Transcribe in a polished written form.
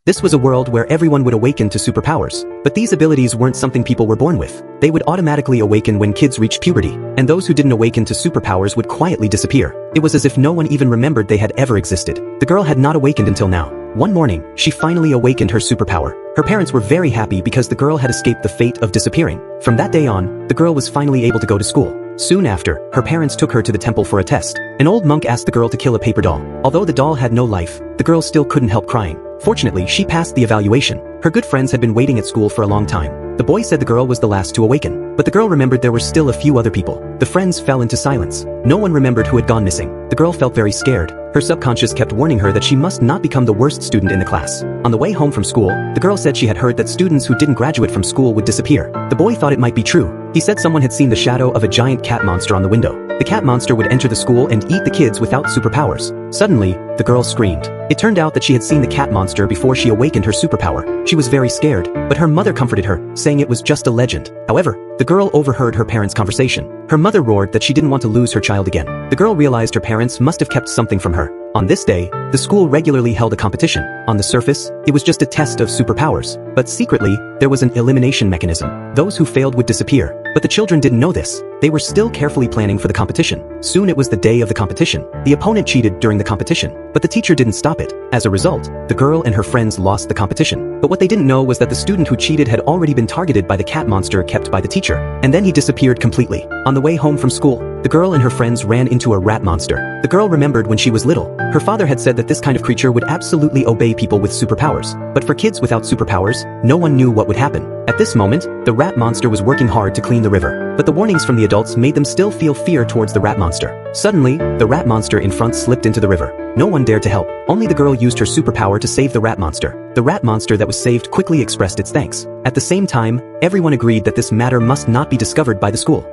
This was a world where everyone would awaken to superpowers. But these abilities weren't something people were born with. They would automatically awaken when kids reached puberty, and those who didn't awaken to superpowers would quietly disappear. It was as if no one even remembered they had ever existed. The girl had not awakened until now. One morning, she finally awakened her superpower. Her parents were very happy because the girl had escaped the fate of disappearing. From that day on, the girl was finally able to go to school. Soon after, her parents took her to the temple for a test. An old monk asked the girl to kill a paper doll. Although the doll had no life, the girl still couldn't help crying. Fortunately, she passed the evaluation. Her good friends had been waiting at school for a long time. The boy said the girl was the last to awaken, but the girl remembered there were still a few other people. The friends fell into silence. No one remembered who had gone missing. The girl felt very scared. Her subconscious kept warning her that she must not become the worst student in the class. On the way home from school, the girl said she had heard that students who didn't graduate from school would disappear. The boy thought it might be true. He said someone had seen the shadow of a giant cat monster on the window. The cat monster would enter the school and eat the kids without superpowers. Suddenly, the girl screamed. It turned out that she had seen the cat monster before she awakened her superpower. She was very scared, but her mother comforted her, saying it was just a legend. However, the girl overheard her parents' conversation. Her mother roared that she didn't want to lose her child again. The girl realized her parents must have kept something from her. On this day, the school regularly held a competition. On the surface, it was just a test of superpowers. But secretly, there was an elimination mechanism. Those who failed would disappear. But the children didn't know this. They were still carefully planning for the competition. Soon it was the day of the competition. The opponent cheated during the competition, but the teacher didn't stop it. As a result, the girl and her friends lost the competition. But what they didn't know was that the student who cheated had already been targeted by the cat monster kept by the teacher. And then he disappeared completely. On the way home from school, the girl and her friends ran into a rat monster. The girl remembered when she was little. Her father had said that this kind of creature would absolutely obey people with superpowers. But for kids without superpowers, no one knew what would happen. At this moment, the rat monster was working hard to clean the river. But the warnings from the adults made them still feel fear towards the rat monster. Suddenly, the rat monster in front slipped into the river. No one dared to help. Only the girl used her superpower to save the rat monster. The rat monster that was saved quickly expressed its thanks. At the same time, everyone agreed that this matter must not be discovered by the school.